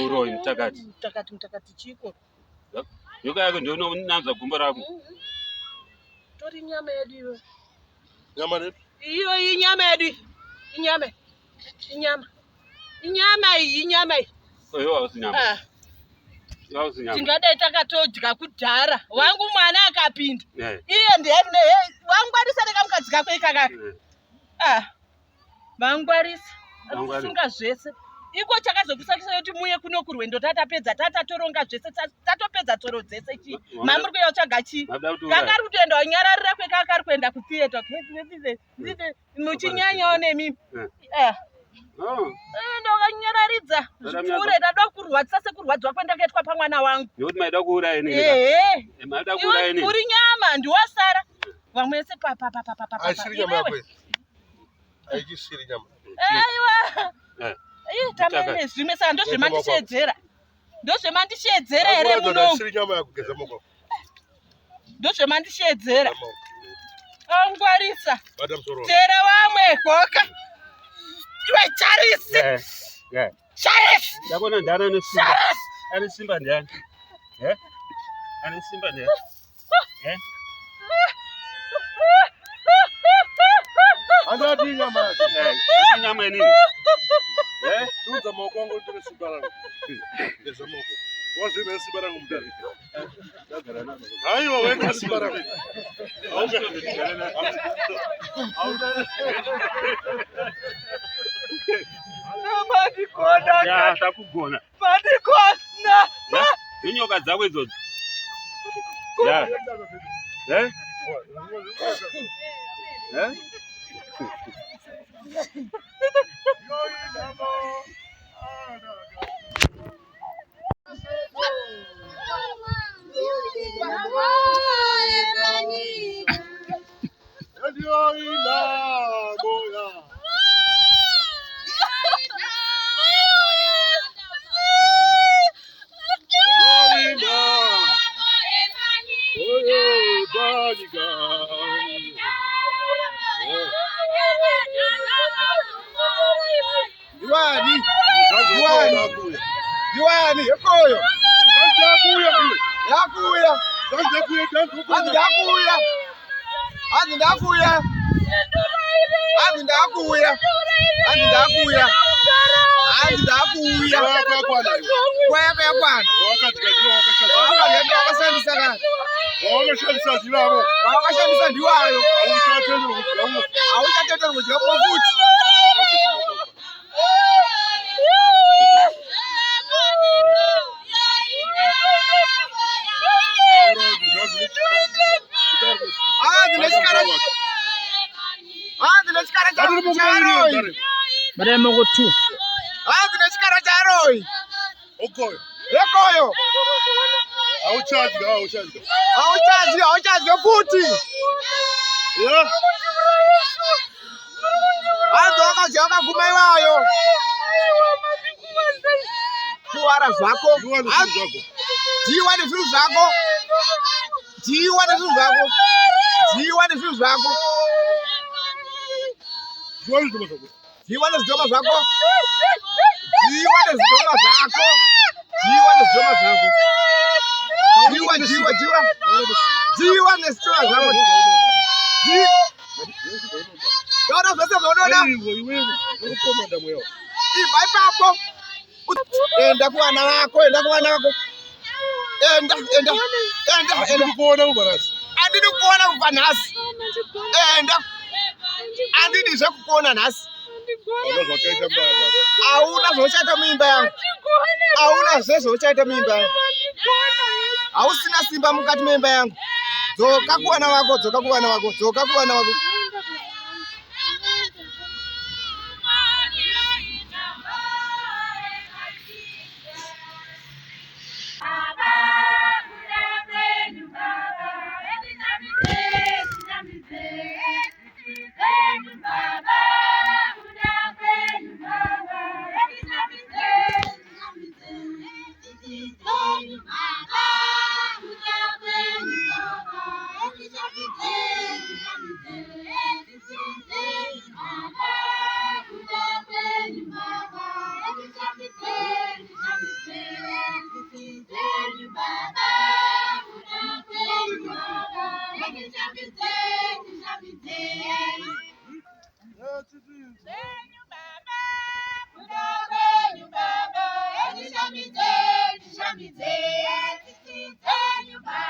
Uroi mtakati. Mtakati chiko. Yoka yako ndio unanza gumbo rako. Tori nyama yedu hiyo. Nyama nini? Hiyo inyama yedu. Inyama. Oyo ausinyama. Tingada takatodya kudhara. Wangu mwana akapinda. Iye ndiye wangwarisa nekamukadzi kako ikaka. Vangwarisa. Kusunga zvese. Iko chakazokusakisa kuti muye kuno kurwendo tatapedza tatatoronga zvese tatopedza toro dzese chi. Mamuri kuya uchaga chi. Kakari kutoenda wanyararira kwekakari kuenda kutheater. Muchinyanyawo nemimi. Ndokanyararidza zvipfuure ndada kurwadzisa sekurwadzwa kwendakaitwa pamwana wangu. Nekuti maida kuuraya nini? Maida kuuraya nini? Uri nyama ndiwasara. Vamwe se papa. Aisiri nyama yako. Aijisiri nyama. Aiwa. Tamene zvimwe saka ndozvemandishedzera. Ndozvemandishedzera here muno. Aisiri nyama yako geza moko. Ndozvemandishedzera. Angwarisa. Madam Soro. Tera vamwe koka. Iwe Charisi. Charisi. Ndakona ndana nesimba. Ari simba ndiani? Ari simba ndiani? Andati nyama. Nyama nini? Tuza moko wangu ndine simba langu. Geza moko. Wazime simba langu mdani. Aiwa wewe simba langu. Ya takugona. Padikona. Inyoka dzakwe idzodzo. Ya. Diwani, yakoyo. Yakuya. Baremo gotu. Ndinechikara charoi. Okoyo. Yekoyo. Auchaji futi. Yeah. Azoka guma iwayo. Kuwara zvako. Jiwa nezvinhu zvako. Jiwa nezvinhu zvako. Jiwa nezvidhoma zvako. Jiwa nezvidhoma zvako. Dona zvese zvonoda. Ibva ipapo. Enda kuvana vako. Enda. Andidi kuona kubva nhasi. Enda. Andidi zvekukuona nhasi. Hauna zvochaita muimba yangu. Hauna zvezvochaita muimba yangu. Hausina simba mukati meimba yangu. Dzoka kuvana vako. Zvenyu baba, kuda kwenyu baba, ezvishambidze, zvishambidze, tsitsi dzenyu baba.